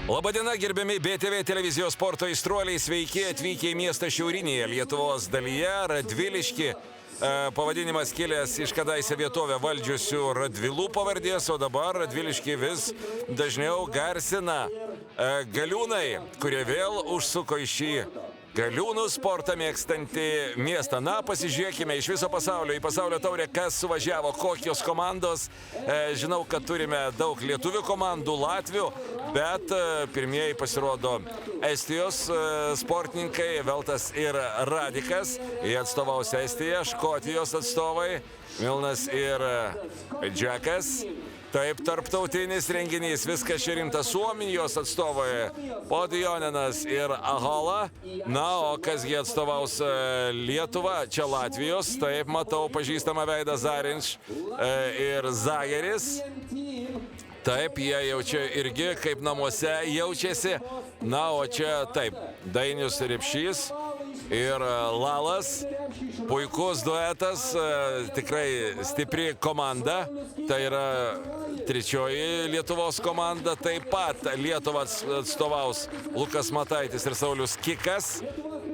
Labadiena, gerbiami BTV televizijos sporto aistruoliai, sveiki atvykę į miestą šiaurinėje Lietuvos dalyje, Radviliškį. Pavadinimas kilęs iš kadaise vietovę valdžiusių Radvilų pavardės, o dabar Radviliškį vis dažniau garsina galiūnai, kurie vėl užsuko į šį galiūnų sportą mėgstantį miestą. Na, pasižiūrėkime iš viso pasaulio, į pasaulio taurę, kas suvažiavo, kokios komandos. Žinau, kad turime daug lietuvių komandų, latvių, bet pirmieji pasirodo Estijos sportininkai, Veltas ir Radikas. Jie atstovaus Estiją, Škotijos atstovai, Milnas ir Džekas. Taip, tarptautinis renginys, viskas čia rimta. Suomijos atstovai Podjonenas ir Ahola. Na, o kasgi atstovaus Lietuvą, čia Latvijos. Taip, matau pažįstamą veidą Zarinč ir Zageris. Taip, jie jau čia irgi kaip namuose jaučiasi. Na, o čia taip, Dainius Repšys ir Lalas. Puikus duetas, tikrai stipri komanda. Tai yra trečioji Lietuvos komanda. Taip pat Lietuvą atstovaus Lukas Mataitis ir Saulius Kikas.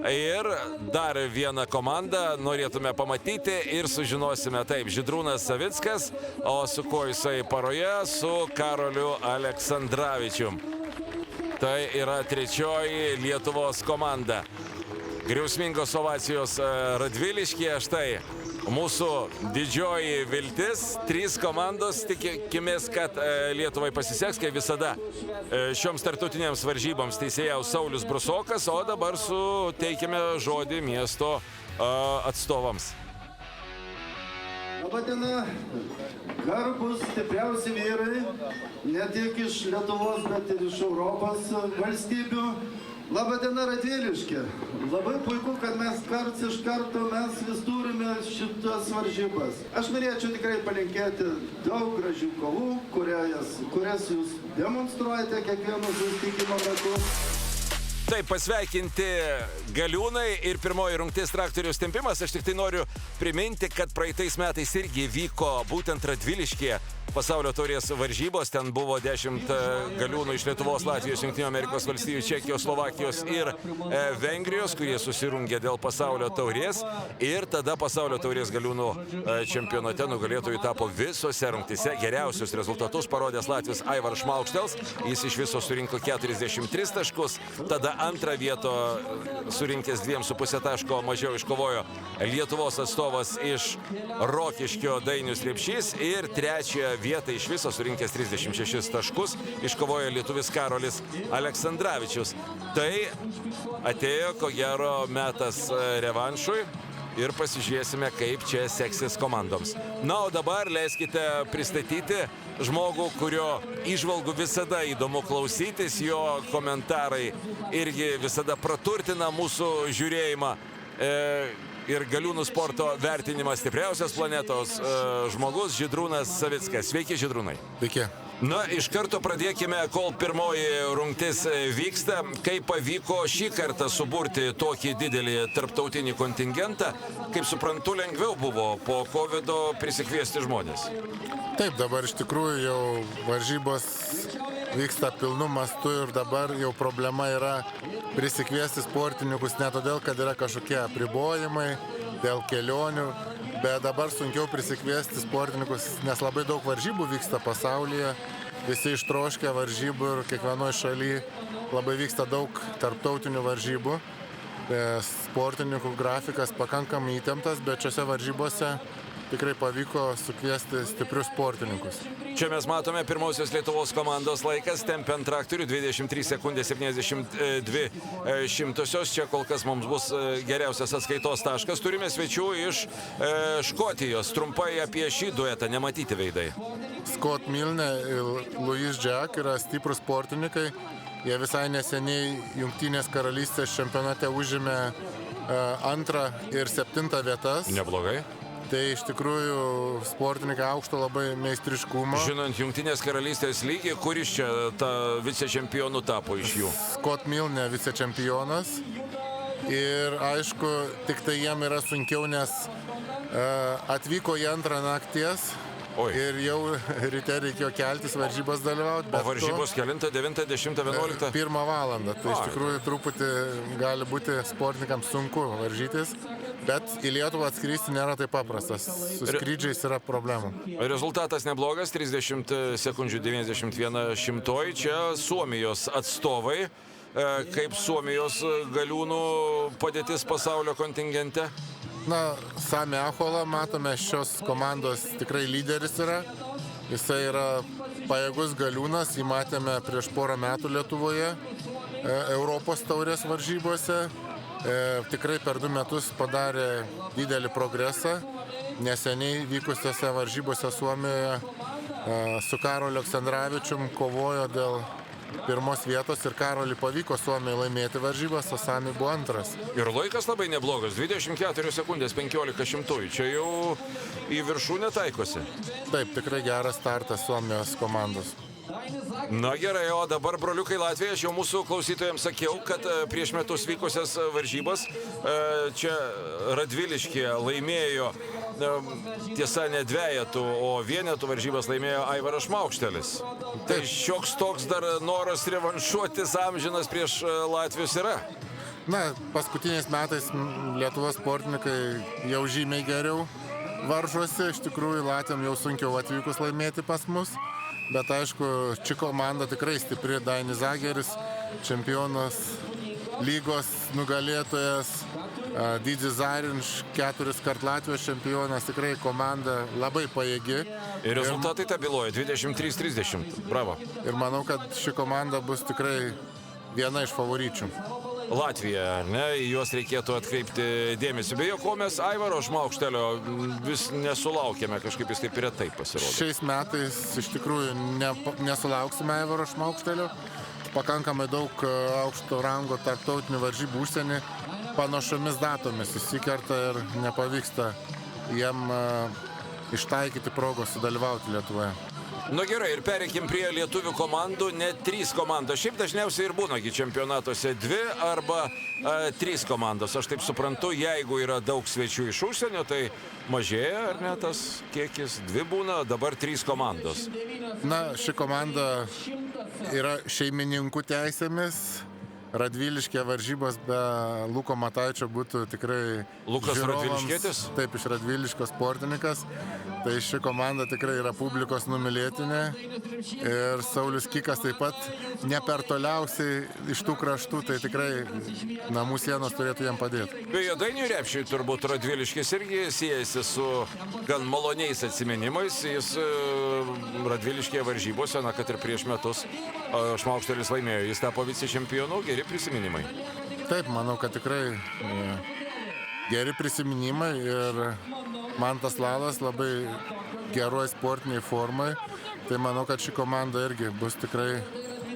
Ir dar vieną komandą norėtume pamatyti ir sužinosime. Taip, Žydrūnas Savickas, o su kuo jisai paroje? Su Karoliu Aleksandravičium. Tai yra trečioji Lietuvos komanda. Griausmingos ovacijos Radviliškyje, štai mūsų didžioji viltis, 3 komandos, tikimės, kad Lietuvai pasiseks, kaip visada šioms tarptautinėms varžyboms teisėjaus Saulius Brusokas, o dabar suteikime žodį miesto atstovams. Labadiena, garbūs, stipriausi vyrai, ne tik iš Lietuvos, bet ir iš Europos valstybių. Labadiena, Radviliškė. Labai puiku, kad mes karts iš karto mes vis turime šitas varžybas. Aš norėčiau tikrai palinkėti daug gražių kovų, kurias jūs demonstruojate kiekvieno susitikimo metu. Taip, pasveikinti galiūnai ir pirmoji rungtis traktoriaus tempimas. Aš tik tai noriu priminti, kad praeitais metais irgi vyko būtent Radviliškyje pasaulio taurės varžybos. Ten buvo 10 galiūnų iš Lietuvos, Latvijos, Jungtinių Amerikos valstijų, Čekijos, Slovakijos ir Vengrijos, kurie susirungė dėl pasaulio taurės. Ir tada pasaulio taurės galiūnų čempionate nugalėtojų tapo visose rungtyse. Geriausius rezultatus parodęs Latvijos Aivar Šmaukštels. Jis iš viso surinko 43 taškus. Tada antrą vietą surinkęs 2,5 taško mažiau iškovojo Lietuvos atstovas iš Rokiškio Dainius Repšys. Ir trečiąją vietą iš viso surinkęs 36 taškus iškovojo lietuvis Karolis Aleksandravičius. Tai atėjo, ko gero, metas revanšui ir pasižiūrėsime, kaip čia seksis komandoms. Na, o dabar leiskite pristatyti žmogų, kurio įžvalgų visada įdomu klausytis, jo komentarai irgi visada praturtina mūsų žiūrėjimą. Ir galiūnų sporto vertinimas stipriausias planetos žmogus Žydrūnas Savickas. Sveiki, Žydrūnai. Sveiki. Na, iš karto pradėkime, kol pirmoji rungtis vyksta. Kaip pavyko šį kartą suburti tokį didelį tarptautinį kontingentą? Kaip suprantu, lengviau buvo po Covido prisikviesti žmonės. Taip, dabar iš tikrųjų jau varžybos vyksta pilnu mastu ir dabar jau problema yra prisikviesti sportininkus ne todėl, kad yra kažkokie apribojimai dėl kelionių, bet dabar sunkiau prisikviesti sportininkus, nes labai daug varžybų vyksta pasaulyje, visi ištroškę varžybų ir kiekvienoje šalyje labai vyksta daug tarptautinių varžybų. Sportininkų grafikas pakankamai įtemptas, bet šiose varžybose tikrai pavyko sukviesti stiprius sportininkus. Čia mes matome pirmosios Lietuvos komandos laikas, tempiant traktorių 23 sekundės 72 šimtosios. Čia kol kas mums bus geriausias atskaitos taškas. Turime svečių iš Škotijos. Trumpai apie šį duetą, nematyti veidai. Scott Milne ir Louis Jack yra stiprus sportininkai. Jie visai neseniai Jungtinės karalystės čempionate užėmė 2 ir 7 vietas. Neblogai. Tai iš tikrųjų sportininkai aukšto labai meistriškumo. Žinant Jungtinės karalystės lygį, kuris čia vicečempionų tapo iš jų? Scott Milne vicečempionas. Ir aišku, tik tai jiem yra sunkiau, nes atvyko į antrą nakties Oi. Ir jau ryte reikėjo keltis varžybos dalyvauti. O varžybos kelintą, 9, 10, 11? 1 valandą. Tai iš tikrųjų truputį gali būti sportininkams sunku varžytis, bet į Lietuvą atskristi nėra taip paprastas. Su skrydžiais yra problemų. Rezultatas neblogas, 30 sekundžių 91 šimtoji. Čia Suomijos atstovai. Kaip Suomijos galiūnų padėtis pasaulio kontingente? Na, Sami Ahola, matome, šios komandos tikrai lyderis yra. Jisai yra pajėgus galiūnas, jį matėme prieš porą metų Lietuvoje, Europos taurės varžybose. Tikrai per 2 metus padarė didelį progresą. Neseniai vykusiose varžybose Suomijoje su Karoliu Aleksandravičium kovojo dėl 1 vietos ir Karoliui pavyko Suomijai laimėti varžybas, o Sami buvo 2. Ir laikas labai neblogas, 24 sekundės 15 šimtųjų. Čia jau į viršūnę taikosi. Taip, tikrai geras startas Suomijos komandos. Na gerai, o dabar, broliukai Latvija, aš jau mūsų klausytojams sakiau, kad prieš metus vykusias varžybas čia Radviliškyje laimėjo, tiesa, ne dvejetų, o vienetų varžybas laimėjo Aivaras Šmaukštelis. Tai šioks toks dar noras revanšuotis amžinas prieš latvius yra. Na, paskutiniais metais Lietuvos sportininkai jau žymiai geriau varžosi. Iš tikrųjų, Latviam jau sunkiau atvykus laimėti pas mus. Bet aišku, ši komanda tikrai stipri. Dainis Zageris, čempionas, lygos nugalėtojas, Didis Zarinš, 4 kart Latvijos čempionas, tikrai komanda labai pajėgi. Ir rezultatai tą byloja, 23-30. Bravo. Ir manau, kad ši komanda bus tikrai viena iš favoričių. Latvija, ne, į juos reikėtų atkreipti dėmesį. Beje, ko mes Aivaro Šmaukštelio vis nesulaukėme, kažkaip jis taip retai pasirodė. Šiais metais iš tikrųjų nesulauksime Aivaro Šmaukštelio. Pakankamai daug aukšto rango tarptautinių varžybų užsienį panašomis datomis įsikerta ir nepavyksta jam ištaikyti progos sudalyvauti Lietuvoje. Na gerai, ir pereikim prie lietuvių komandų, net 3 komandos. Šiaip dažniausiai ir būnagi čempionatuose 2 arba 3 komandos. Aš taip suprantu, jeigu yra daug svečių iš užsienio, tai mažėja, ar ne, tas kiekis? 2 būna, dabar 3 komandos. Na, ši komanda yra šeimininkų teisėmis. Radviliškė varžybos be Luko Mataičio būtų tikrai Lukas Radviliškėtis? Taip, iš Radviliškio sportininkas. Tai ši komanda tikrai yra publikos numylėtinė. Ir Saulius Kikas taip pat ne per toliausiai iš tų kraštų, tai tikrai namų sienos turėtų jam padėti. Beje, Dainiui Repšiui turbūt Radviliškis irgi siejasi su gan maloniais atsiminimais. Jis Radviliškėje varžybose, na, kad ir prieš metus Šmaukštelis laimėjo, jis tapo vicečempionu. Geri prisiminimai. Taip, manau, kad tikrai geri prisiminimai ir Mantas Lalas labai geroj sportiniai formai. Tai manau, kad ši komanda irgi bus tikrai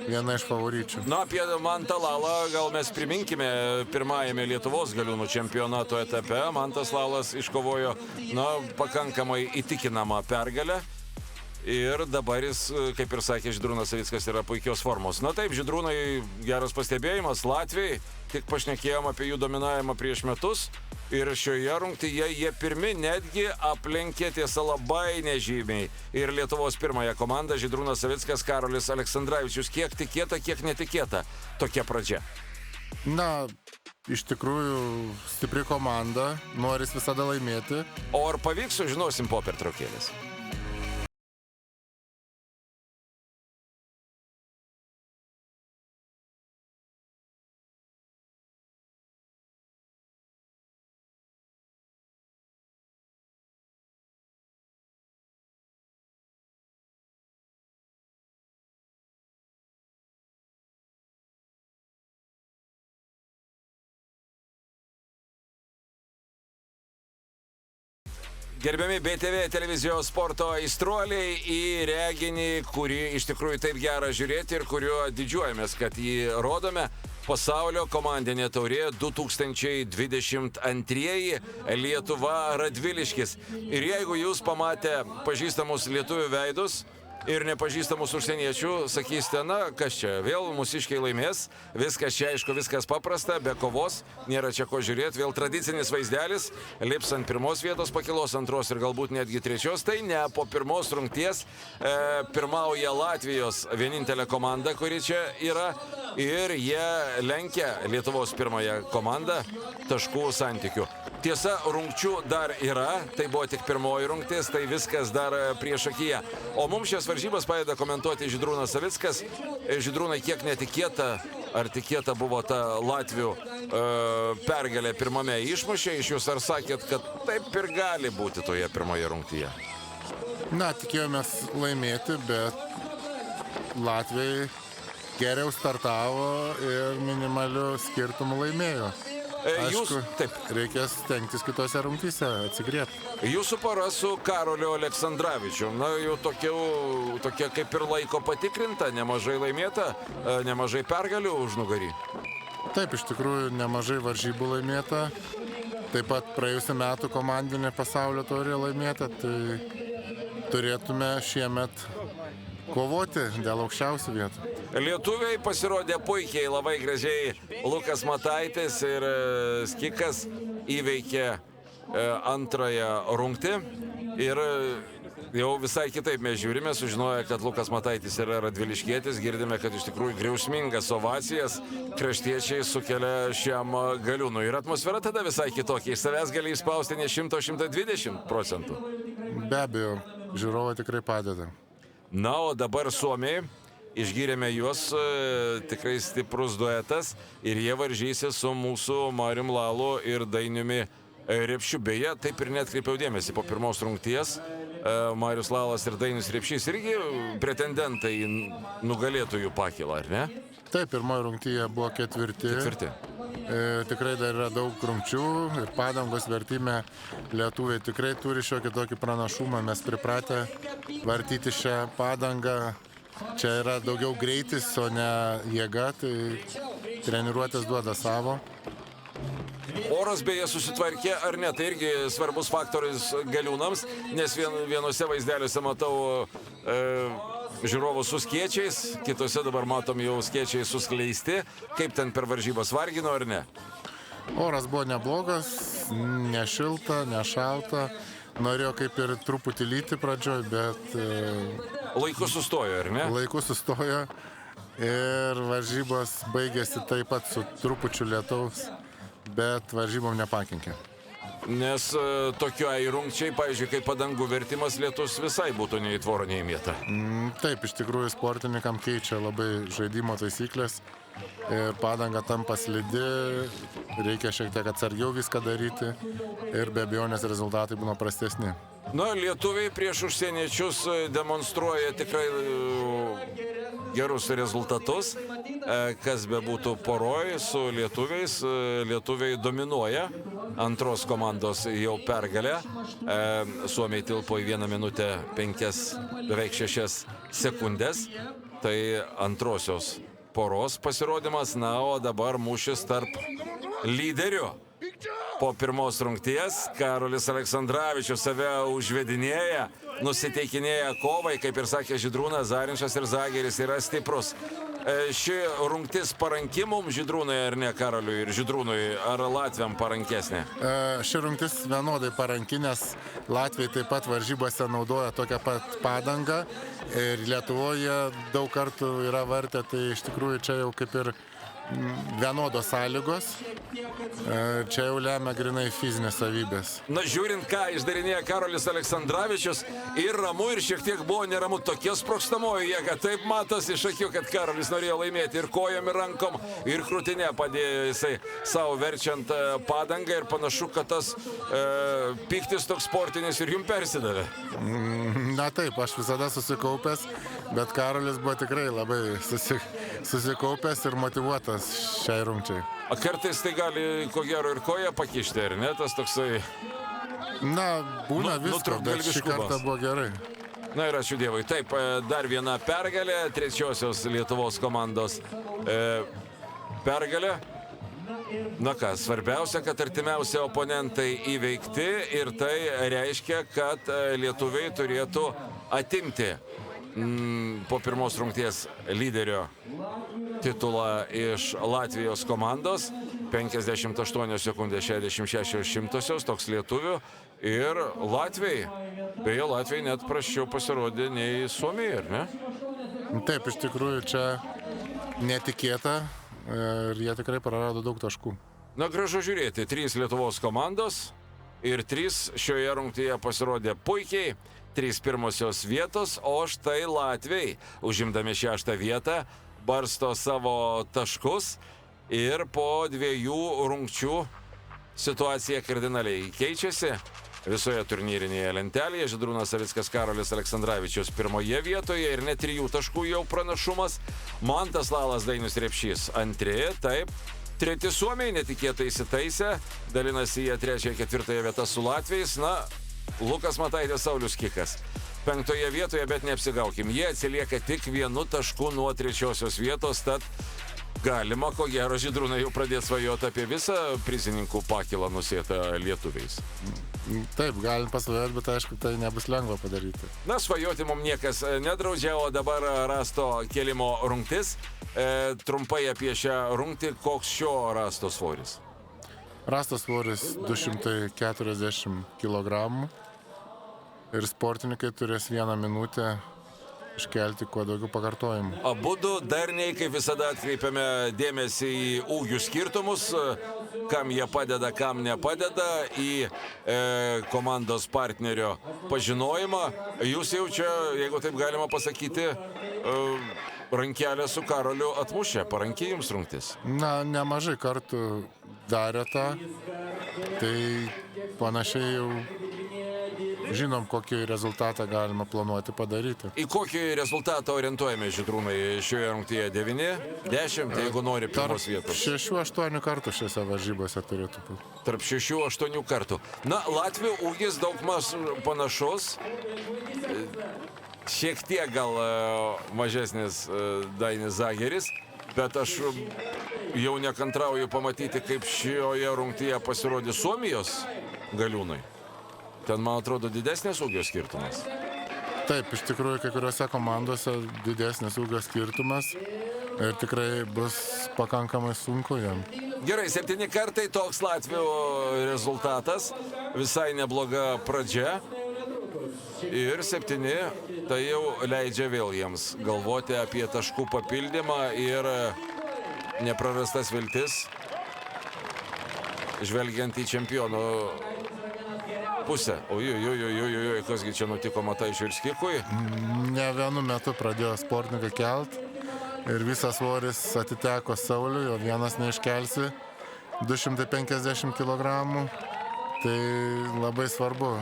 viena iš favoričių. Na, apie Mantą Lalą gal mes priminkime pirmajame Lietuvos galiūnų čempionato etape. Mantas Lalas iškovojo, na, pakankamai įtikinamą pergalę. Ir dabar jis, kaip ir sakė Žydrūnas Savickas, yra puikios formos. Na taip, Žydrūnai, geras pastebėjimas. Latvijai, tik pašnekėjom apie jų dominavimą prieš metus. Ir šioje rungtyje jie pirmi netgi aplenkė, tiesa, labai nežymiai. Ir Lietuvos pirmąją komandą Žydrūnas Savickas, Karolis Aleksandravičius. Kiek tikėta, kiek netikėta tokia pradžia? Na, iš tikrųjų stipri komanda, noris visada laimėti. O ar pavyks, sužinosim po pertraukėlės. Gerbiami BTV televizijos sporto aistruoliai į reginį, kurį iš tikrųjų taip gera žiūrėti ir kuriuo didžiuojamės, kad jį rodome. Pasaulio komandinė taurė 2022 Lietuva Radviliškis. Ir jeigu jūs pamatę pažįstamus lietuvių veidus, ir nepažįstamus užsieniečių, sakysite, na, kas čia, vėl mūsiškiai laimės, viskas čia, aišku, viskas paprasta, be kovos, nėra čia ko žiūrėti, vėl tradicinis vaizdelis, lips ant pirmos vietos pakilos, antros ir galbūt netgi trečios, tai ne, po pirmos rungties pirmauja Latvijos vienintelė komanda, kuri čia yra, ir jie lenkia Lietuvos pirmąją komandą taškų santykių. Tiesa, rungčių dar yra, tai buvo tik pirmoji rungtis, tai viskas dar priešakyje. O mums šias varžybas padeda komentuoti Žydrūnas Savickas. Žydrūnai, kiek netikėta, ar tikėta buvo ta Latvių pergalė pirmame išmušė iš jūs, ar sakėt, kad taip ir gali būti toje pirmoje rungtyje? Na, tikėjomės laimėti, bet Latvijai geriau startavo ir minimaliu skirtumu laimėjo. Aišku, taip. Reikės stengtis kitose rungtyse atsigriebti. Jūsų pora su Karoliu Aleksandravičium, na, jau tokia kaip ir laiko patikrinta, nemažai laimėta, nemažai pergalių už nugarį. Taip, iš tikrųjų, nemažai varžybų laimėta. Taip pat praėjusią metų komandinė pasaulio taurė laimėta, tai turėtume šiemet kovoti dėl aukščiausių vietų. Lietuviai pasirodė puikiai, labai gražiai. Lukas Mataitis ir Skikas įveikė antrąją rungtį ir jau visai kitaip mes žiūrime, sužinoję, kad Lukas Mataitis yra radviliškietis, girdime, kad iš tikrųjų griausmingas ovacijas kraštiečiai sukelia šiam galiūnui. Ir atmosfera tada visai kitokia, iš savęs gali išspausti ne 100–120%. Be abejo, žiūrovai tikrai padeda. Na, o dabar Suomiai. Išgyrėme juos, tikrai stiprus duetas ir jie varžysi su mūsų Marium Lalu ir Dainiumi Repšiu. Beje, taip ir neatkreipiau dėmesį po pirmos rungties. Marius Lalas ir Dainis Repšys irgi pretendentai į nugalėtojų pakilą, ar ne? Taip, pirmoji rungtyje buvo ketvirti. Tikrai dar yra daug rungčių ir padangos vertime lietuviai tikrai turi šiokį tokį pranašumą. Mes pripratę vartyti šią padangą. Čia yra daugiau greitis, o ne jėga, tai treniruotės duoda savo. Oras beje susitvarkė, ar ne, tai irgi svarbus faktorius galiūnams, nes vienose vaizdeliuose matau žiūrovus su skėčiais, kitose dabar matom jau skėčiai suskleisti. Kaip ten per varžybas, vargino ar ne? Oras buvo neblogas, nešilta, nešalta. Norėjo kaip ir truputį lyti pradžioj, bet laiku sustojo, ar ne? Laiku sustojo ir varžybos baigėsi taip pat su trupučiu lietaus, bet varžybom nepakenkė. Nes tokiai rungčiai, pavyzdžiui, kaip padangų vertimas, lietus visai būtų nei į tvorą, nei į mietą. Taip, iš tikrųjų sportininkam keičia labai žaidimo taisyklės ir padanga tampa slidi, reikia šiek tiek atsargiau viską daryti ir be abejonės rezultatai būna prastesni. Na, lietuviai prieš užsieniečius demonstruoja tikrai gerus rezultatus, kas be būtų poroj su lietuviais, lietuviai dominuoja, antros komandos jau pergalė, Suomiai tilpo į 1 minutę 5, beveik 6 sekundės, tai antrosios poros pasirodymas, na, o dabar mūšis tarp lyderių. Po pirmos rungties Karolis Aleksandravičius save užvedinėja, nusiteikinėja kovai, kaip ir sakė Žydrūnas, Zarinčas ir Zageris yra stiprus. Ši rungtis paranki mums, Žydrūnai, ar ne, Karoliui ir Žydrūnui, ar Latviam parankesnė? Ši rungtis vienodai paranki, nes Latviai taip pat varžybose naudoja tokią pat padangą ir Lietuvoje daug kartų yra vartę, tai iš tikrųjų čia jau kaip ir vienodos sąlygos, čia jau lemia grinai fizinės savybės. Na, žiūrint, ką išdarinėja Karolis Aleksandravičius, ir ramu, ir šiek tiek buvo neramu, tokia sprogstamoji jėga. Taip matos iš akių, kad Karolis norėjo laimėti ir kojom, ir rankom, ir krūtinė padėjo jisai savo verčiant padangą ir panašu, kad tas pyktis toks sportinis ir jums persidavė. Na taip, aš visada susikaupęs, bet Karolis buvo tikrai labai susikaupęs ir motyvuotas šiai rungčiai. Kartais tai gali, ko gero, ir koją pakišti, ar ne? Tas toksai... Na, būna visko, bet šį kartą buvo gerai. Na ir ačiū Dievui. Taip, dar viena pergalė, trečiosios Lietuvos komandos pergalė. Na ką, svarbiausia, kad artimiausi oponentai įveikti ir tai reiškia, kad lietuviai turėtų atimti po pirmos rungties lyderio titulą iš Latvijos komandos. 58 sekundės 66 toks lietuvių. Ir Latvijai, beje, Latvijai net prasčiau pasirodė nei Suomijai, ar ne? Taip, iš tikrųjų čia netikėta ir jie tikrai prarado daug taškų. Na, gražu žiūrėti, 3 Lietuvos komandos ir 3 šioje rungtyje pasirodė puikiai. 3 pirmosios vietos, o štai Latviai, užimdami 6 vietą, barsto savo taškus ir po 2 rungčių situacija kardinaliai keičiasi. Visoje turnyrinėje lentelėje Žydrūnas Savickas, Karolis Aleksandravičius pirmoje vietoje ir net 3 taškų jau pranašumas. Mantas Lalas, Dainius Repšys antri, taip. 3 Suomiai netikėtai įsitaisę, dalinasi jie 3. ir 4. vietą su Latviais. Na, Lukas Mataitis, Saulius Kikas 5. vietoje, bet neapsigaukim, jie atsilieka tik 1 tašku nuo 3. vietos, tad galima, ko gero, Žydrūnai jau pradėti svajoti apie visą prizininkų pakilą nusėtą lietuviais. Taip, galim pasvajoti, bet aišku, tai nebus lengva padaryti. Na, svajoti mums niekas nedraudžia, o dabar rasto kelimo rungtis. Trumpai apie šią rungtį, koks šio rasto svoris? Rastos svoris 240 kg ir sportininkai turės 1 minutę iškelti kuo daugiau pakartojimų. Abudu darniai, kaip visada, atkreipiame dėmesį į ūgių skirtumus, kam jie padeda, kam nepadeda, į komandos partnerio pažinojimą. Jūs jau čia, jeigu taip galima pasakyti, rankelę su Karoliu atmušė, parankiai jums rungtis. Na, nemažai kartų darė tą, tai panašiai jau žinom, kokį rezultatą galima planuoti padaryti. Į kokį rezultatą orientuojame, Žydrūnai, šioje rungtyje? 9, 10, jeigu nori pirmos vietos? 6-8 kartų šiose varžybose turėtų būti. Tarp 6-8 kartų. Na, Latvių ūgis daugmaž panašus. Šiek tiek gal mažesnis Dainis Zageris, bet aš jau nekantrauju pamatyti, kaip šioje rungtyje pasirodė Suomijos galiūnai. Ten, man atrodo, didesnės ūgio skirtumas. Taip, iš tikrųjų, kai kuriuose komandose didesnis ūgio skirtumas ir tikrai bus pakankamai sunku jam. Gerai, 7 kartai toks Latvių rezultatas, visai nebloga pradžia. Ir 7, tai jau leidžia vėl jiems galvoti apie taškų papildymą ir neprarastas viltis, žvelgiant į čempionų pusę. Oi, kasgi čia nutiko Mataičiui ir Skikui? Ne vienu metu pradėjo sportininkai kelt ir visas svoris atiteko Sauliui, o vienas neiškelsi 250 kg. Tai labai svarbu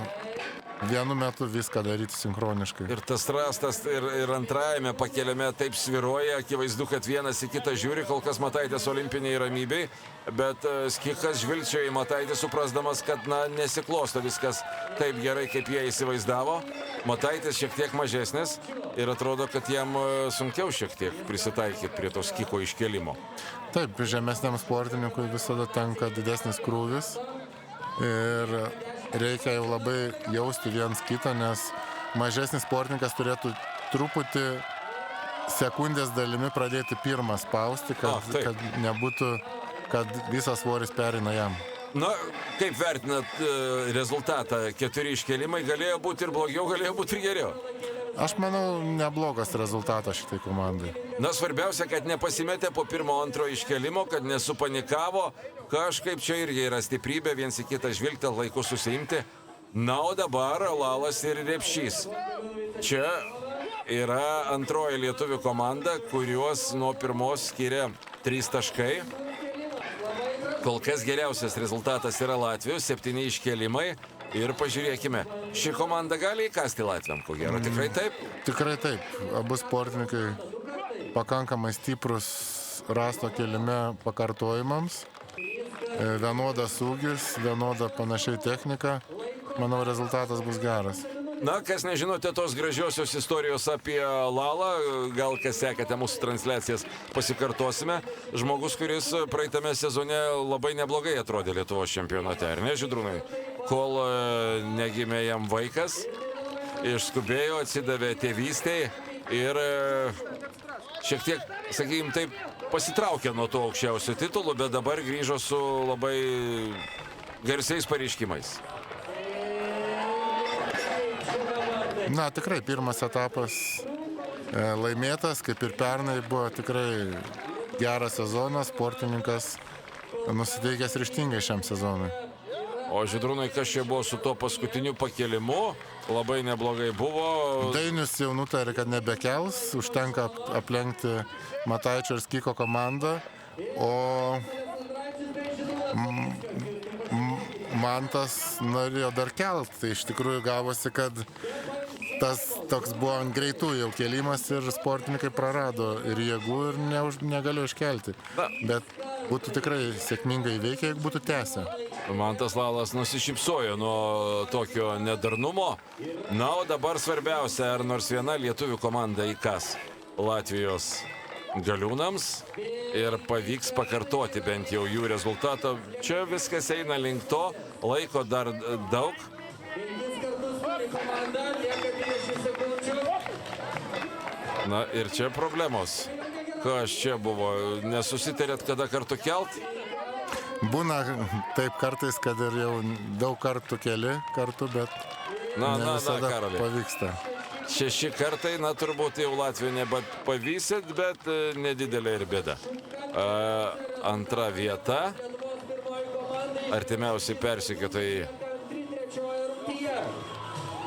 vienu metu viską daryti sinchroniškai. Ir tas rastas ir antrajame pakeliame taip sviruoja, akivaizdu, kad vienas į kitą žiūri, kol kas Mataitis olimpiniai ramybei, bet Skikas žvilgčioja į Mataitį, suprasdamas, kad nesiklosto viskas taip gerai, kaip jie įsivaizdavo. Mataitis šiek tiek mažesnis ir atrodo, kad jam sunkiau šiek tiek prisitaikyti prie to Skiko iškelimo. Taip, žemesniam sportininkui visada tenka didesnis krūvis ir reikia jau labai jausti viens kitą, nes mažesnis sportininkas turėtų truputį sekundės dalimi pradėti pirmą spausti, kad nebūtų, kad visas svoris pereina jam. Na, kaip vertinat rezultatą? 4 iškelimai galėjo būti ir blogiau, galėjo būti ir geriau. Aš manau, neblogas rezultatas šitai komandai. Na, svarbiausia, kad nepasimetė po pirmo, antro iškelimo, kad nesupanikavo. Kažkaip čia irgi yra stiprybė, viens į kitą žvilgti, laiku susiimti. Na, o dabar Lalas ir Repšys. Čia yra antroji lietuvių komanda, kuriuos nuo pirmos skiria 3 taškai. Kol kas geriausias rezultatas yra Latvijos, 7 iškelimai. Ir pažiūrėkime, ši komanda gali įkasti Latviam, ko gero, tikrai taip? Tikrai taip. Abu sportininkai pakankamai stiprus rasto kelime pakartojimams. Vienodas ūgis, vienoda panašiai technika. Manau, rezultatas bus geras. Na, kas nežinote tos gražiosios istorijos apie Lalą, gal kas sekate mūsų transliacijas, pasikartosime. Žmogus, kuris praeitame sezone labai neblogai atrodė Lietuvos čempionate, ar ne, Žydrūnai? Kol negimė jam vaikas, išskubėjo, atsidavė tėvystėj, ir šiek tiek, sakykime taip, pasitraukė nuo to aukščiausio titulų, bet dabar grįžo su labai garsiais pareiškimais. Na, tikrai pirmas etapas laimėtas, kaip ir pernai, buvo tikrai geras sezonas, sportininkas nusiteikęs ryžtingai šiam sezonui. O Žydrūnai, kas čia buvo su to paskutiniu pakėlimu? Labai neblogai buvo. Dainius jau nutarė, kad nebekels, užtenka aplenkti Mataičio ir Skyko komandą, o Mantas norėjo dar kelt. Tai iš tikrųjų gavosi, kad tas toks buvo ant greitų jau kėlimas ir sportininkai prarado ir jėgų ir negalėjo iškelti. Bet būtų tikrai sėkmingai veikę, jeigu būtų tęsę. Mantas Lalas nusišypsojo nuo tokio nedarnumo. Na, o dabar svarbiausia, ar nors viena lietuvių komanda įkas Latvijos galiūnams ir pavyks pakartoti bent jau jų rezultatą. Čia viskas eina link to, laiko dar daug. Na ir čia problemos. Kas čia buvo? Nesusitarėt, kada kartu kelt? Būna taip kartais, kad ir jau daug kartų keli kartu, bet ne visada pavyksta. 6 kartai, na turbūt jau Latvijų nepavysit, bet nedidelė ir bėda. Antra vieta. Artimiausiai persekiotojai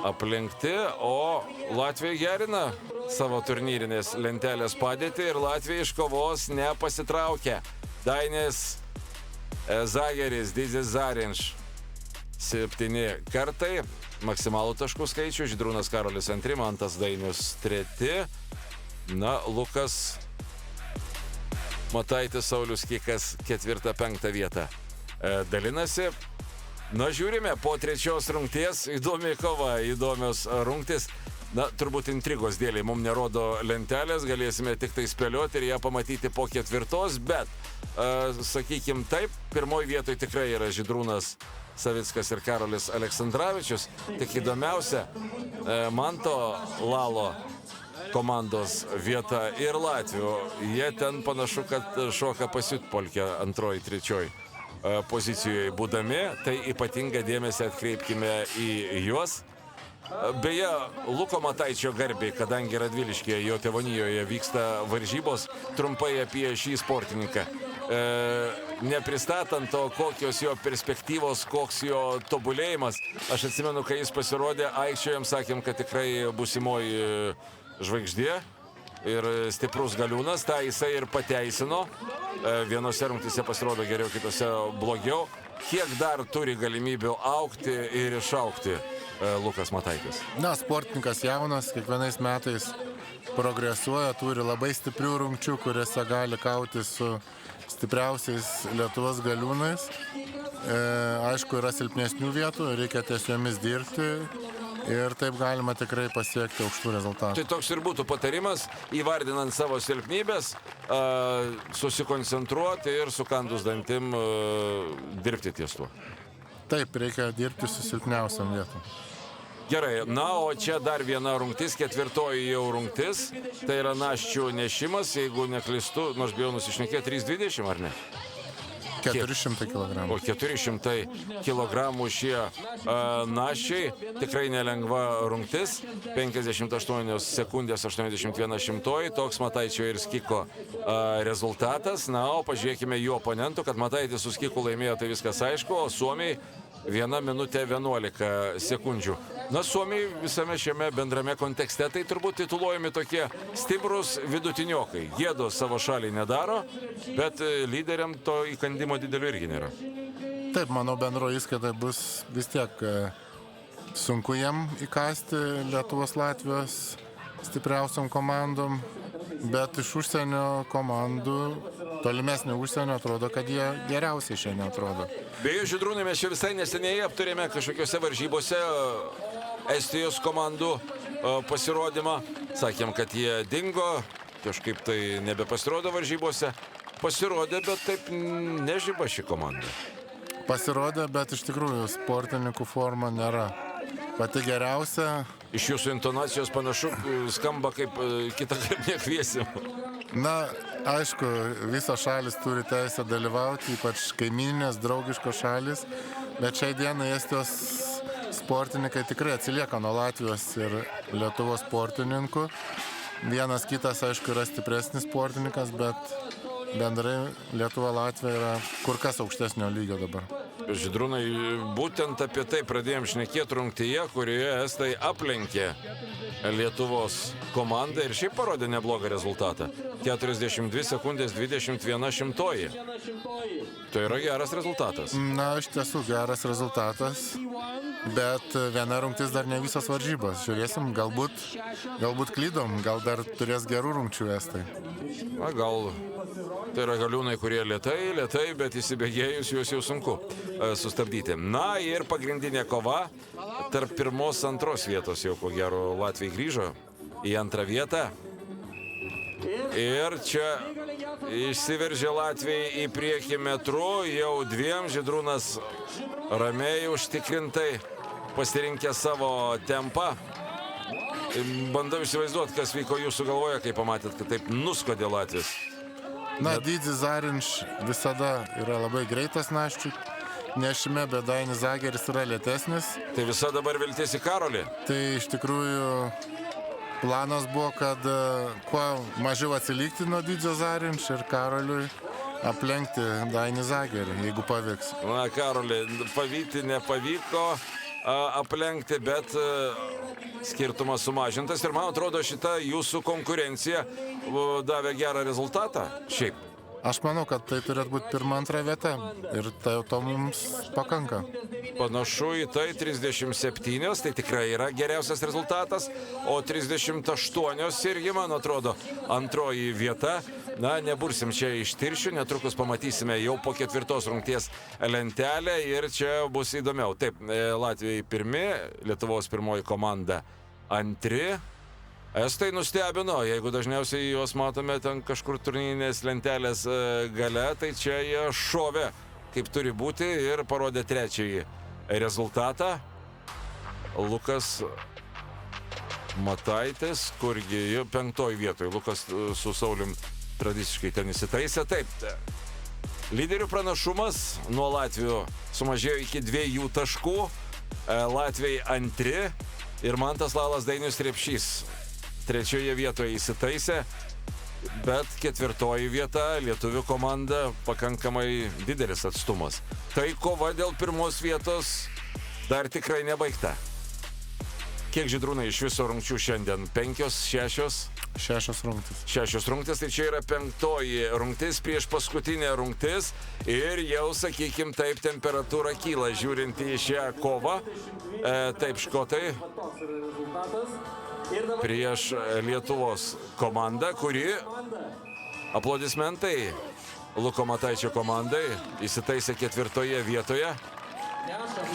aplenkti, o Latvija gerina savo turnyrinės lentelės padėtį ir Latvija iš kovos nepasitraukia. Dainis Zageris, Dizis Zarinš 7 kartai, maksimalų taškų skaičių, Žydrūnas Karolis 2, Mantas Dainius 3, na, Lukas Mataitis, Saulius Kikas 4-5 vietą dalinasi. Na, žiūrime, po 3 rungties įdomi kova, įdomios rungtys. Na, turbūt intrigos dėliai mums nerodo lentelės, galėsime tik tai spėlioti ir ją pamatyti po 4, bet, sakykim taip, pirmoji vietoje tikrai yra Žydrūnas Savickas ir Karolis Aleksandravičius. Tik įdomiausia, Manto Lalo komandos vieta ir Latvijų. Jie ten panašu, kad šoka pasiutpolkę 2-3 pozicijoje būdami, tai ypatingą dėmesį atkreipkime į juos. Beje, Luko Mataičio garbei, kadangi Radviliškyje, jo tėvonijoje vyksta varžybos, trumpai apie šį sportininką. Nepristatant to, kokios jo perspektyvos, koks jo tobulėjimas, aš atsimenu, kai jis pasirodė aikščioje, jam sakėm, kad tikrai būsimoji žvaigždė ir stiprus galiūnas, tą jisai ir pateisino. Vienose rungtyse pasirodo geriau, kitose blogiau. Kiek dar turi galimybių augti ir išaugti Lukas Mataitis? Na, sportininkas jaunas, kiekvienais metais progresuoja, turi labai stiprių rungčių, kuriuose gali kauti su stipriausiais Lietuvos galiūnais. Aišku, yra silpnesnių vietų, reikia ties jomis dirbti ir taip galima tikrai pasiekti aukštų rezultatų. Tai toks ir būtų patarimas, įvardinant savo silpnybės, susikoncentruoti ir sukandus dantim dirbti ties tuo. Taip, reikia dirbti su silpniausiam vietom. Gerai, na, o čia dar viena rungtis, 4 jau rungtis, tai yra naščių nešimas, jeigu neklystu, nors bijau nusišnekėti, 320 ar ne? 400 kg. O 400 kg šie naščiai, tikrai nelengva rungtis, 58 sekundės 81 šimtoji, toks Mataičio ir Skyko rezultatas. Na, o pažiūrėkime jų oponentų, kad Mataitis su Skyku laimėjo, tai viskas aišku, o Suomiai 1 minutė 11 sekundžių. Na, Suomiai visame šiame bendrame kontekste tai turbūt tituluojami tokie stiprus vidutiniokai. Gėdos savo šaliai nedaro, bet lyderiam to įkandimo didelio irgi nėra. Taip, manau, bendro įskaita bus vis tiek sunku jiem įkasti Lietuvos Latvijos stipriausiam komandom, bet iš užsienio komandų, tolimesnio užsienio, atrodo, kad jie geriausiai šiandien atrodo. Beje, Žydrūnai, mes čia visai neseniai apturėme kažkokiose varžybose Estijos komandų pasirodymą. Sakėm, kad jie dingo, kažkaip tai nebepasirodo varžybose. Pasirodė, bet taip nežiba ši komanda. Pasirodė, bet iš tikrųjų sportininkų forma nėra pati geriausia. iš jūsų intonacijos panašu skamba kaip kitąkart nekviesim. Na, aišku, visos šalis turi teisę dalyvauti, ypač kaimininės, draugiškos šalis, bet šiai dienai Estijos sportininkai tikrai atsilieka nuo Latvijos ir Lietuvos sportininkų. Vienas kitas, aišku, yra stipresnis sportininkas, bet bendrai Lietuva, Latvija yra kur kas aukštesnio lygio dabar. Žydrūnai, būtent apie tai pradėjom šnekėti rungtyje, kurioje estai aplenkė Lietuvos komandą ir šiaip parodė neblogą rezultatą. 42 sekundės 21 šimtoji. Tai yra geras rezultatas. Na, iš tiesų geras rezultatas, bet viena rungtis dar ne visos varžybos. Žiūrėsim, galbūt klydom, gal dar turės gerų rungčių estai. Na, gal tai yra galiūnai, kurie lėtai, bet įsibėgėjus juos jau sunku sustabdyti. Na ir pagrindinė kova tarp pirmos, antros vietos jau ko gero Latvijai grįžo į antrą vietą. Ir čia išsiveržė Latvijai į priekį metru, jau dviem. Žydrūnas ramiai, užtikrintai pasirinkė savo tempą. Bandau įsivaizduoti, kas vyko jūsų galvoje, kai pamatėt, kad taip nuskodė Latvijas. Na, Didis Zarinš visada yra labai greitas naščių nešime, bet Dainis Zageris yra lėtesnis. Tai visa dabar viltis į Karolį. Tai iš tikrųjų planas buvo, kad kuo mažiau atsilikti nuo Didžio Zarinš ir Karoliui aplenkti Dainį Zagerį, jeigu pavyks. Na, Karolį, pavyti nepavyko aplenkti, bet skirtumas sumažintas ir man atrodo šita jūsų konkurencija davė gerą rezultatą šiaip. Aš manau, kad tai turėtų būti pirma, antra vieta ir tai to mums pakanka. Panašu į tai 37, tai tikrai yra geriausias rezultatas, o 38 irgi, man atrodo, antroji vieta. Na, nebursim čia iš tiršių, netrukus pamatysime jau po ketvirtos rungties lentelę ir čia bus įdomiau. Taip, Latvijai pirmi, Lietuvos pirmoji komanda antri. Estai nustebino, jeigu dažniausiai juos matome ten kažkur turnyrinės lentelės gale, tai čia jie šovė kaip turi būti ir parodė trečiąjį rezultatą. Lukas Mataitis, kurgi jau penktoj vietoj. Lukas su Saulium tradiciškai ten įsitaisė. Taip, lyderių pranašumas nuo Latvijų sumažėjo iki 2 taškų. Latvijai antri ir Mantas Lalas Dainius Repšys trečioje vietoje įsitaisė, bet ketvirtoji vieta lietuvių komanda pakankamai didelis atstumas. Tai kova dėl pirmos vietos dar tikrai nebaigta. Kiek Žydrūnai iš viso rungčių šiandien? 5, 6? 6 rungtis. 6 rungtis, tai čia yra 5 rungtis prieš paskutinę rungtis ir jau, sakykim, taip temperatūra kyla žiūrint į šią kovą. Taip, škotai prieš Lietuvos komandą, kuri, aplodismentai Luko Mataičio komandai, įsitaisė 4 vietoje.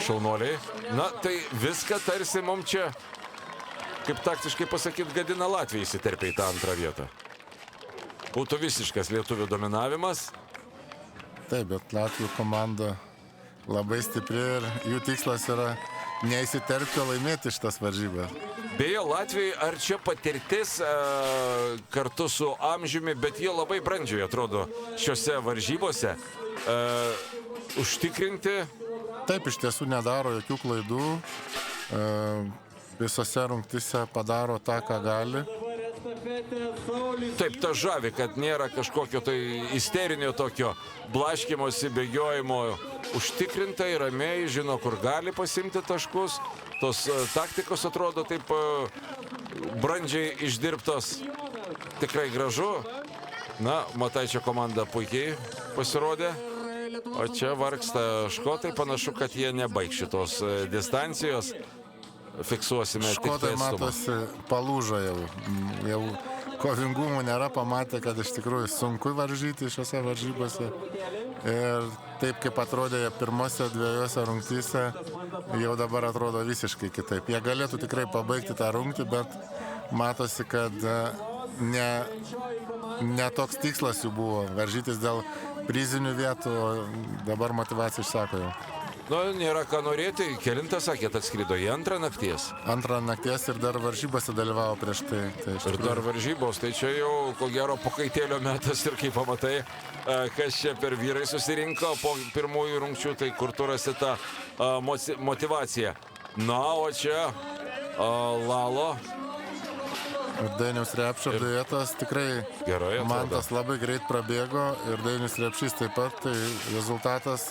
Šaunuoliai. Na, tai viską tarsi mums čia, kaip taktiškai pasakyti, gadina Latvija įsiterpė į tą antrą vietą. Būtų visiškas lietuvių dominavimas. Taip, bet Latvijų komanda labai stipri ir jų tikslas yra neįsiterpti, o laimėti šitas varžybas. Beje, Latvijai ar čia patirtis kartu su amžiumi, bet jie labai brandžiai atrodo šiuose varžybose užtikrinti. Taip, iš tiesų nedaro jokių klaidų. Visose rungtyse padaro tą, ką gali. Taip, ta žavi, kad nėra kažkokio tai isterinio tokio blaškymosi, bėgiojimo. Užtikrintai, ramiai, žino, kur gali pasimti taškus. Tos taktikos atrodo taip brandžiai išdirbtos. Tikrai gražu. Na, Mataičio komanda puikiai pasirodė. O čia vargsta škotai, panašu, kad jie nebaigs šitos distancijos. Fiksuosime tik tai Škotai matosi palūžo jau kovingumų nėra, pamatė, kad iš tikrųjų sunku varžyti šiose varžybose. Ir taip, kaip atrodė pirmose 2 rungtyse, jau dabar atrodo visiškai kitaip. Jie galėtų tikrai pabaigti tą rungtį, bet matosi, kad ne toks tikslas jų buvo varžytis dėl prizinių vietų, o dabar motyvacija išsako jau. Nu, nėra ką norėti. Kelintą sakėt, atskrido į antrą nakties. Antrą nakties ir dar varžybose dalyvavo prieš tai. Tai iš Ir tikrųjų dar varžybos, tai čia jau ko gero pakaitėlio metas ir kaip pamatai, kas čia per vyrai susirinko po pirmųjų rungčių, tai kur tu rasi tą motyvaciją. Na, o čia Lalo. ir Dainius Repšio duetas tikrai Gerai atrodo. Mantas labai greit prabėgo ir Dainius Repšys taip pat, tai rezultatas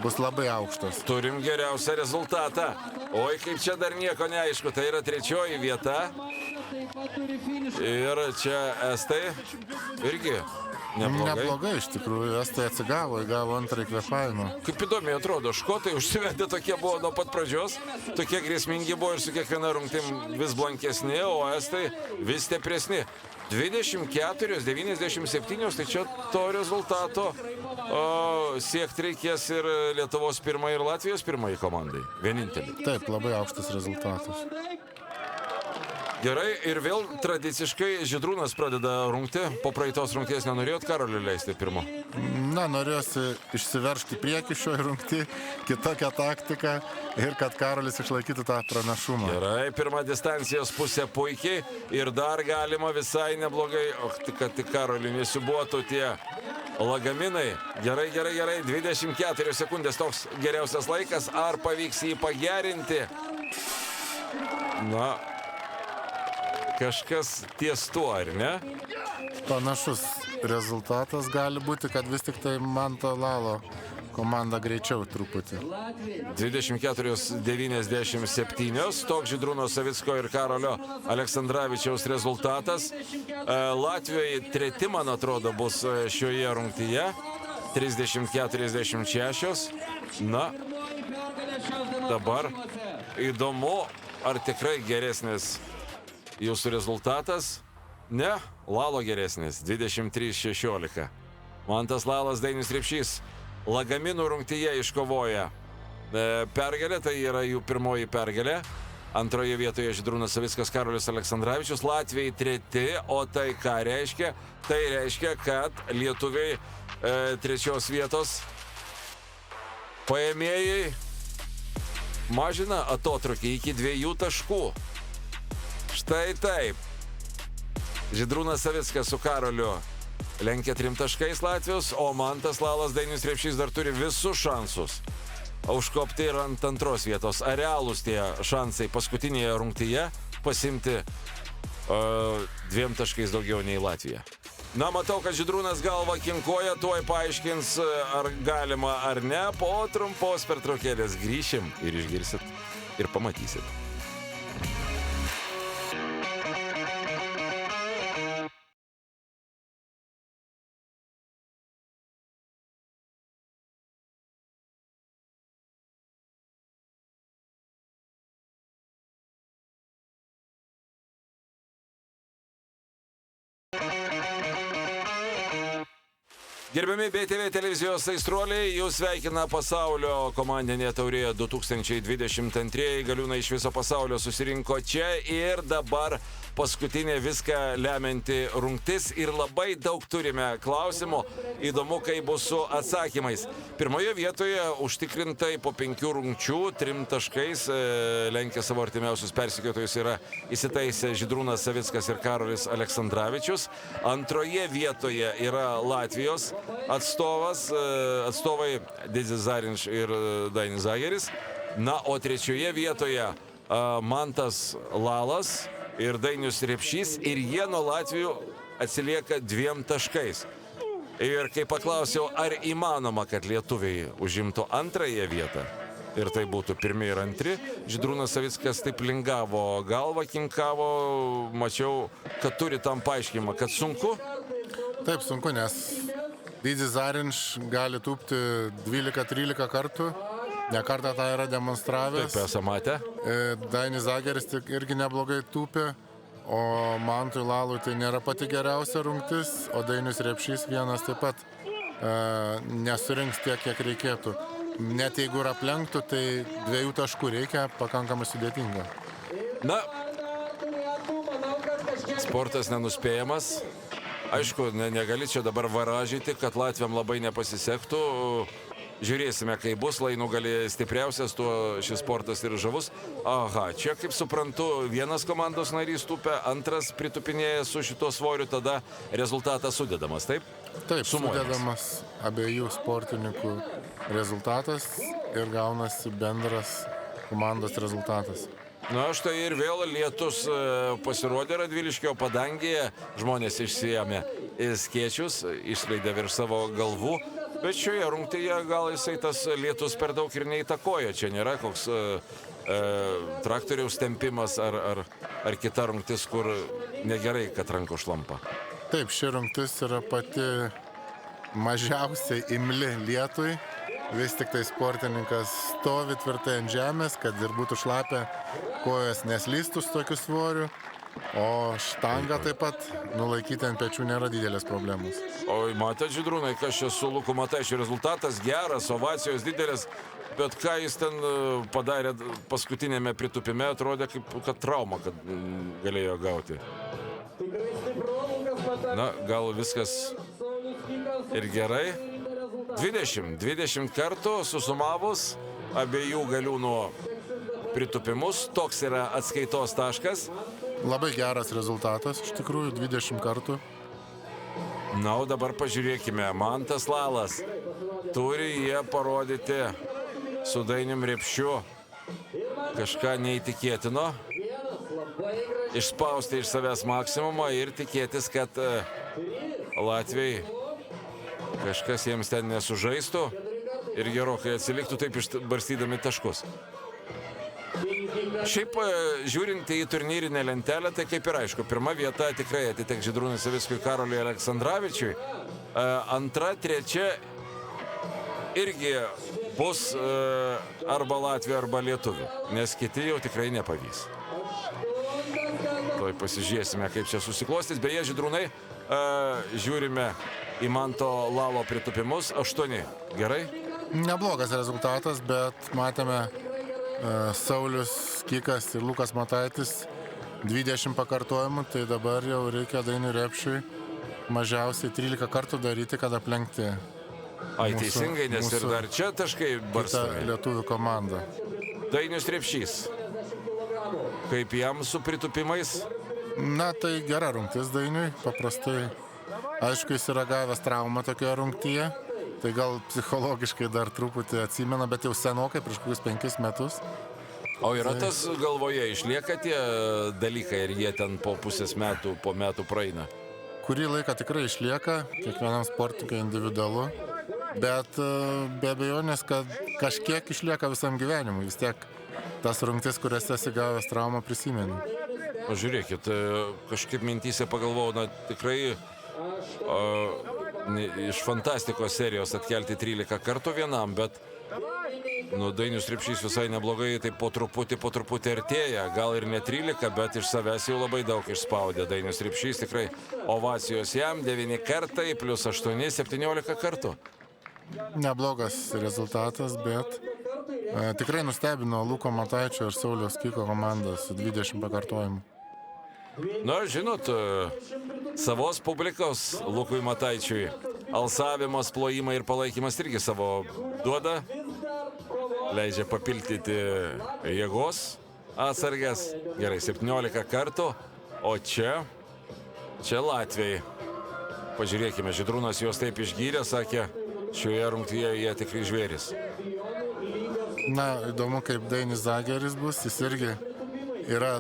bus labai aukštas. Turim geriausią rezultatą. Oi, kaip čia dar nieko neaišku, tai yra 3. vieta. Ir čia estai irgi neblogai. Neblogai iš tikrųjų, estai atsigavo, įgavo antrąjį kvėpavimą. Kaip įdomiai atrodo, škotai užsivedė tokie buvo nuo pat pradžios, tokie grėsmingi buvo ir su kiekviena rungtim vis blankesni, o estai vis stipresni. 24-97, tai čia to rezultato siekti reikės ir Lietuvos pirmai ir Latvijos pirmai komandai. Vienintelį. Taip, labai aukštas rezultatas. Gerai, ir vėl tradiciškai Žydrūnas pradeda rungti. Po praeitos rungties nenorėjot Karolį leisti pirmo? Na, norėjosi išsiveržti prieki šioje rungty, kitokią taktiką ir kad Karolis išlaikytų tą pranašumą. Gerai, pirma distancijos pusė puikiai ir dar galima visai neblogai, kad tik Karolį nesibuotų tie lagaminai. Gerai, 24 sekundės toks geriausias laikas, ar pavyks jį pagerinti? Na, kažkas ties tuo, ar ne? Panašus rezultatas gali būti, kad vis tik tai Manto Lalo komanda greičiau truputį. 24-97, toks Žydrūno Savicko ir Karolio Aleksandravičiaus rezultatas. Latvijoje treti, man atrodo, bus šioje rungtyje. 30-46. Na, dabar įdomu, ar tikrai geresnis jūsų rezultatas? Ne, Lalo geresnis, 23-16. Mantas Lalas, Dainius Repšys lagaminų rungtyje iškovoja pergalę, tai yra jų pirmoji pergalė. Antroje vietoje Žydrūnas Savickas, Karolis Aleksandravičius, Latvijai treti, o tai ką reiškia? Tai reiškia, kad lietuviai trečios vietos paėmėjai mažina atotrukį iki 2 taškų. Štai taip. Žydrūnas Savickas su Karoliu lenkia 3 taškais Latvijos, o Mantas Lalas, Dainius Repšys dar turi visus šansus užkopti ir ant antros vietos. Ar realūs tie šansai paskutinėje rungtyje pasimti 2 taškais daugiau nei Latvija? Na, matau, kad Žydrūnas galva kinkuoja, tuoj paaiškins, ar galima ar ne. Po trumpos pertraukėlės grįšim ir išgirsit ir pamatysit. Gerbiami BTV televizijos aistruoliai, jūs sveikina pasaulio komandinė taurė 2022. Galiūnai iš viso pasaulio susirinko čia ir dabar paskutinė viską lemianti rungtis ir labai daug turime klausimų. Įdomu, kaip bus su atsakymais. Pirmoje vietoje užtikrintai po 5 rungčių 3 taškais lenkia savo artimiausius persekiotojus yra įsitaisę Žydrūnas Savickas ir Karolis Aleksandravičius. Antroje vietoje yra Latvijos atstovai Dizis Zarinš ir Dainis Zageris. Na, o trečioje vietoje Mantas Lalas ir Dainius Repšys ir jie nuo Latvijų atsilieka 2 taškais. Ir kai paklausiau, ar įmanoma, kad lietuviai užimtų antrąją vietą ir tai būtų 1 ir 2, Žydrūnas Savickas taip lingavo galvą, kinkavo, mačiau, kad turi tam paaiškinimą, kad sunku. Taip, sunku, nes Dizis Zarinš gali tūpti 12-13 kartų. Ne kartą tą yra demonstravęs. Taip, esame matę. Dainis Zageris irgi neblogai tūpė, o Mantui Lalui tai nėra pati geriausia rungtis, o Dainius Repšys vienas taip pat nesurinks tiek, kiek reikėtų. Net jeigu ir aplenktų, tai 2 taškų reikia, pakankamai sudėtinga. Na, sportas nenuspėjamas. Aišku, negali čia dabar varažyti, kad Latviam labai nepasisektų. Žiūrėsime, kai bus, lai nugalė stipriausias, tuo šis sportas ir žavus. Aha, čia, kaip suprantu, vienas komandos narys tupia, antras pritupinėja su šito svoriu, tada rezultatas sudedamas, taip? Taip, Sumuojamas. sudedamas abiejų sportininkų rezultatas ir gaunasi bendras komandos rezultatas. Na, štai ir vėl lietus pasirodė Radviliškio padangėje, žmonės išsiėmė skėčius, išskleidė virš savo galvų, bet šioje rungtyje gal jisai tas lietus per daug ir neįtakoja, čia nėra koks traktoriaus tempimas ar kita rungtis, kur negerai, kad rankų šlampa. Taip, ši rungtis yra pati mažiausiai imli lietui. Vis tik tai sportininkas stovi tvirtai ant žemės, kad ir būtų šlapę, kojos neslystų su tokiu svoriu. O štangą taip pat nulaikyti ant pečių nėra didelės problemos. Oi, matot, Žydrūnai, kas čia su Luku Mataičiu, rezultatas geras, ovacijos didelės, bet ką jis ten padarė paskutinėme pritupime, atrodė kaip kad trauma, kad galėjo gauti. Na, gal viskas ir gerai. 20 kartų susumavus abiejų galiūnų pritupimus, toks yra atskaitos taškas. Labai geras rezultatas, iš tikrųjų, 20 kartų. Na, o dabar pažiūrėkime, Mantas Lalas turi jie parodyti su Dainium Repšiu kažką neįtikėtino, išspausti iš savęs maksimumą ir tikėtis, kad Latviai kažkas jiems ten nesužaistų ir gerokai atsiliktų taip išbarstydami taškus. Šiaip žiūrint į turnyrinę lentelę, tai kaip ir aišku, pirma vieta tikrai atiteks Žydrūnui Savickui, Karoliui Aleksandravičiui, antra, trečia irgi bus arba Latvija, arba Lietuvių, nes kiti jau tikrai nepavys. Tuoj pasižiūrėsime, kaip čia susiklostys. Beje, Žydrūnai, žiūrime į Manto Lalo pritupimus, 8. Gerai? Neblogas rezultatas, bet matėme Saulius Kikas ir Lukas Mataitis 20 pakartojimų, tai dabar jau reikia Dainiui Repšiui mažiausiai 13 kartų daryti, kad aplenkti Teisingai, nes ir dar čia taškai barstomi. Lietuvių komanda. Dainius Repšys. Kaip jam su pritupimais? Na, tai gera rungtis Dainiui, paprastai. Aišku, jis yra gavęs traumą tokioje rungtyje, tai gal psichologiškai dar truputį atsimena, bet jau senokai, prieš kokius 5 metus. O yra tas galvoje, išlieka tie dalykai ir jie ten po pusės metų, po metų praeina? Kurį laiką tikrai išlieka, kiekvienam sportininkui individualu, bet be abejonės, kad kažkiek išlieka visam gyvenimui, vis tiek tas rungtis, kuriuose esi gavęs traumą, prisimeni. O žiūrėkit, kažkaip mintyse pagalvojau, na tikrai iš fantastikos serijos atkelti 13 kartų vienam, bet Dainius Repšys visai neblogai, tai po truputį artėja, gal ir ne 13, bet iš savęs jau labai daug išspaudė. Dainius Repšys tikrai ovacijos jam, 9 kartai, plus 8, 17 kartų. Neblogas rezultatas, bet tikrai nustebino Luko Mataičio ir Sauliaus Kiko komanda su 20 pakartojimų. Na, žinot, savos publikos Lukui Mataičiui alsavimas, plojimai ir palaikymas irgi savo duoda, leidžia papildyti jėgos atsargas. Gerai, 17 kartų, o čia Latviai. Pažiūrėkime, Žydrūnas juos taip išgyrė, sakė, šioje rungtyje jie tikrai žvėris. Na, įdomu, kaip Dainis Zageris bus, jis irgi yra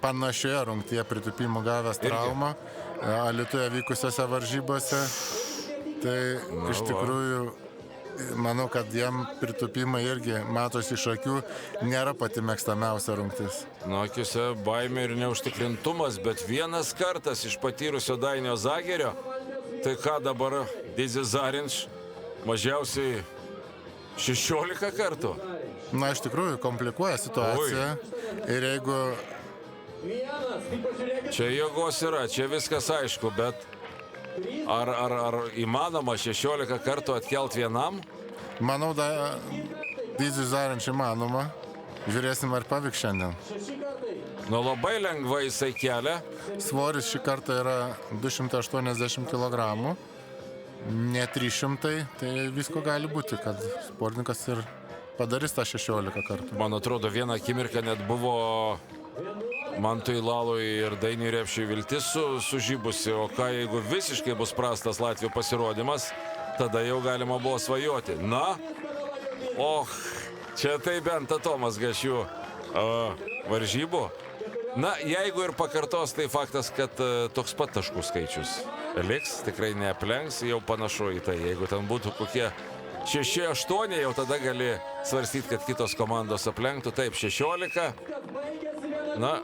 panašioje rungtyje pritupimų gavęs traumą Alytuje vykusiose varžybose. Tai iš tikrųjų, manau, kad jam pritupimai irgi matosi iš akių, nėra pati mėgstamiausia rungtis. Nu, akiuose baimė ir neužtikrintumas, bet vienas kartas iš patyrusio Dainio Zagerio, tai ką dabar Dizis Zarinč mažiausiai 16 kartų. Na, iš tikrųjų, komplikuoja situaciją. Ir jeigu... Čia jėgos yra, čia viskas aišku, bet ar įmanoma 16 kartų atkelt vienam? Manau, Dizis Zarinč įmanoma. Žiūrėsim, ar pavyks šiandien. Nu, labai lengvai jisai kelia. Svoris šį kartą yra 280 kg. ne 300, tai visko gali būti, kad sportininkas ir padarys tą 16 kartų. Man atrodo, vieną akimirką net buvo Mantui Lalui ir Dainiui Repšiui viltis sužybusi, o ką jeigu visiškai bus prastas Latvių pasirodymas, tada jau galima buvo svajoti. Na, čia tai bent Tomas Gašių varžybų. Na, jeigu ir pakartos, tai faktas, kad toks pat taškų skaičius liks, tikrai neaplenks, jau panašu į tai. Jeigu ten būtų kokie 6-8, jau tada gali svarstyti, kad kitos komandos aplenktų. Taip, 16. Na,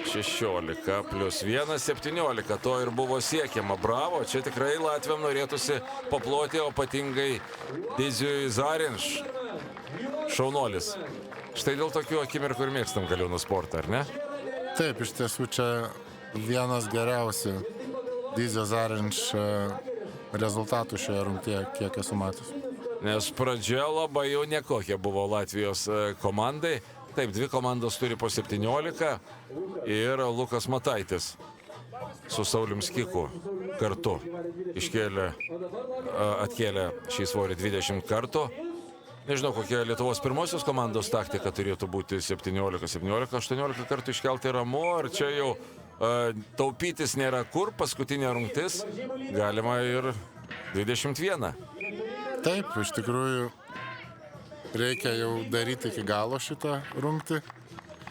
16 plus 1, 17. To ir buvo siekiama. Bravo, čia tikrai Latviam norėtųsi paploti, o ypatingai Diziui Zarinš. Šaunuolis. Štai dėl tokių akimirkų ir mėgstam Galiūnų sportą, ar ne? Taip, iš tiesų čia vienas geriausių Dizio Zarinš rezultatų šioje rungtyje, kiek esu matęs. Nes pradžia labai jau nekokia buvo Latvijos komandai. Taip, dvi komandos turi po 17 ir Lukas Mataitis su Saulium Skiku kartu atkėlė šį svorį 20 kartų. Nežinau, kokia Lietuvos pirmosios komandos taktika turėtų būti 17, 18 kartų iškelti ramu, ar čia jau taupytis nėra kur, paskutinė rungtis galima ir 21. Taip, iš tikrųjų reikia jau daryti iki galo šitą rungtį.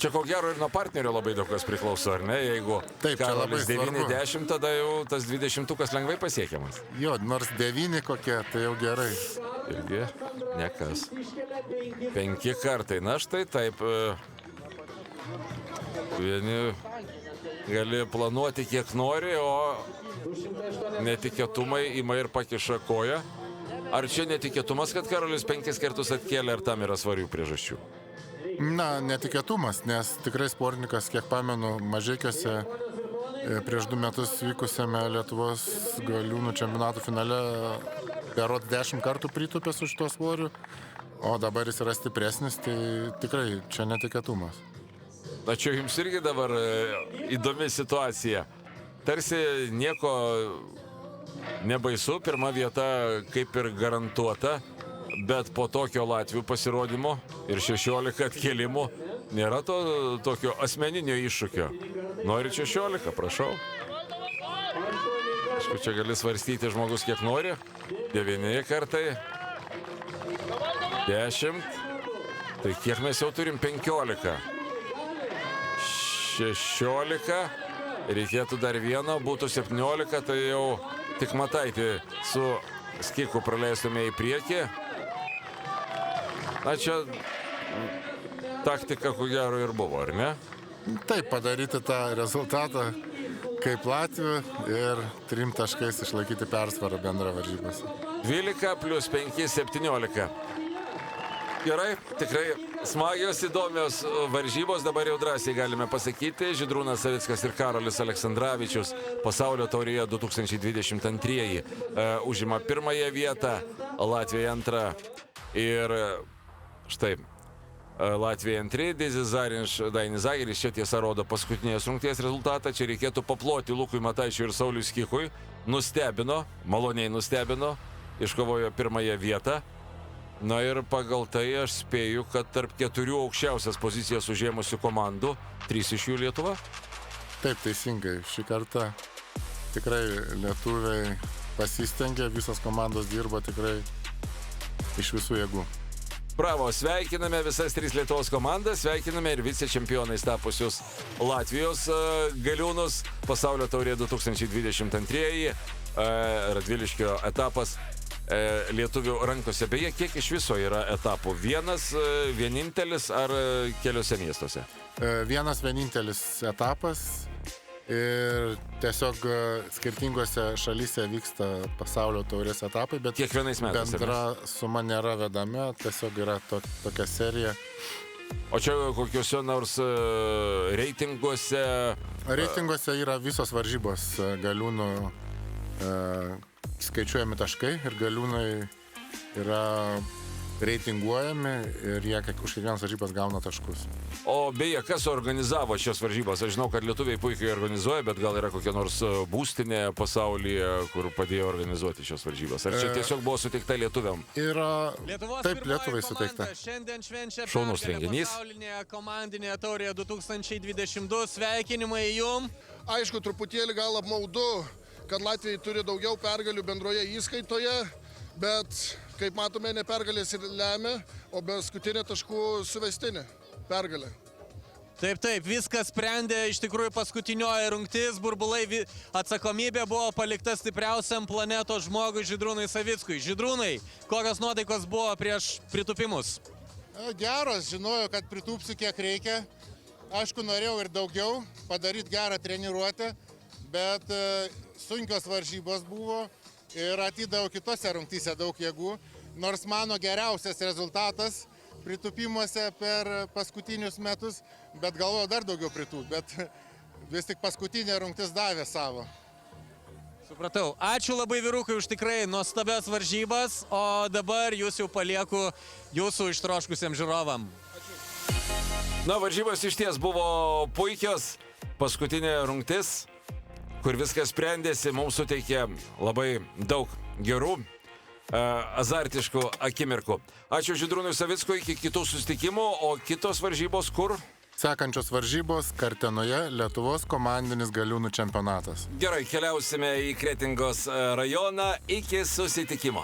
Čia ko gero ir nuo partnerio labai daug kas priklauso, ar ne? Jeigu Taip, Karolis 90, tada jau tas 20-ukas lengvai pasiekiamas. Jo, nors 9 kokie, tai jau gerai. Irgi nekas. 5 kartai. Na štai taip. Vieni gali planuoti kiek nori, o netikėtumai ima ir pakiša koją. Ar čia netikėtumas, kad Karolis 5 kartus atkėlė, ar tam yra svarių priežasčių? Na, netikėtumas, nes tikrai sportininkas, kiek pamenu, Mažeikiuose prieš 2 metus vykusiame Lietuvos Galiūnų čempionato finale berods 10 kartų pritūpė su šituo svoriu, o dabar jis yra stipresnis, tai tikrai čia netikėtumas. Na čia jums irgi dabar įdomi situacija. Tarsi nieko nebaisu, pirma vieta kaip ir garantuota, bet po tokio Latvių pasirodymo ir 16 atkėlimų nėra to tokio asmeninio iššūkio. Nori 16, prašau. Aišku, čia gali svarstyti žmogus kiek nori. 9 kartai. 10. Tai kiek mes jau turim? 15. 16. Reikėtų dar vieno, būtų 17, tai jau tik Mataitį su Skiku praleistume į priekį. Na čia taktika, ko gero, ir buvo, ar ne? Taip, padaryti tą rezultatą kaip Latvių ir 3 taškais išlaikyti persvarą bendrą varžybose. 12 plus 5, 17. Gerai, tikrai smagios, įdomios varžybos, dabar jau drąsiai galime pasakyti. Žydrūnas Savickas ir Karolis Aleksandravičius pasaulio taurėje 2022 užima 1 vietą, Latvija 2 ir štai Latvija 2, Dizis Zarinš, Dainis Zagiris, čia tiesa rodo paskutinės rungties rezultatą, čia reikėtų paploti Lukui Mataičiui ir Sauliui Skikui, nustebino, maloniai nustebino, iškovojo 1 vietą. Na ir pagal tai aš spėju, kad tarp 4 aukščiausias pozicijas užėmusių komandų, 3 iš jų Lietuva. Taip, teisingai. Šį kartą tikrai lietuviai pasistengė, visos komandos dirba tikrai iš visų jėgų. Bravo, sveikiname visas 3 Lietuvos komandas, sveikiname ir vicečempionais tapusius Latvijos Galiūnus, pasaulio taurė 2022, Radviliškio etapas lietuvių rankose. Beje, kiek iš viso yra etapų? Vienintelis ar keliose miestuose? Vienas vienintelis etapas ir tiesiog skirtingose šalyse vyksta pasaulio taurės etapai, bet kiekvienais metais bendra suma nėra vedama, tiesiog yra tokia serija. O čia kokiuose nors reitinguose? Reitinguose yra visos varžybos Galiūnų skaičiuojami taškai ir Galiūnai yra reitinguojami ir jie už kiekvienas varžybas gauna taškus. O beje, kas organizavo šias varžybas? Aš žinau, kad lietuviai puikiai organizuoja, bet gal yra kokia nors būstinė pasaulyje, kur padėjo organizuoti šias varžybas? Ar čia tiesiog buvo suteikta lietuviam? Yra taip Lietuvai suteikta. Šiandien švenčia Šaunus renginys. pasaulinėje komandinėje taurėje 2022. Sveikinimai jum. Aišku, truputėlį gal apmaudu, kad Latvijai turi daugiau pergalių bendroje įskaitoje, bet, kaip matome, ne pergalės ir lemia, o paskutinė taškų suvestinė pergalė. Taip, viskas sprendė iš tikrųjų paskutinioji rungtis, burbulai, atsakomybė buvo palikta stipriausiam planetos žmogui Žydrūnui Savickui. Žydrūnai, kokios nuotaikos buvo prieš pritupimus? Geros, žinojau, kad pritūpsiu kiek reikia. Aišku, norėjau ir daugiau padaryti gerą treniruotę, bet sunkios varžybos buvo ir atidaviau kitose rungtyse daug jėgų. Nors mano geriausias rezultatas pritupimuose per paskutinius metus, bet galvoju dar daugiau pritūp, bet vis tik paskutinė rungtis davė savo. Supratau. Ačiū labai vyrukai už tikrai nuostabias varžybas, o dabar jūs jau palieku jūsų ištroškusiem žiūrovam. Na, varžybos iš ties buvo puikios. Paskutinė rungtis, kur viskas sprendėsi, mums suteikė labai daug gerų, azartiškų akimirkų. Ačiū Žydrūnui Savickui, iki kitų susitikimų, o kitos varžybos kur? Sekančios varžybos Kartenoje Lietuvos komandinis galiūnų čempionatas. Gerai, keliausime į Kretingos rajoną. Iki susitikimo.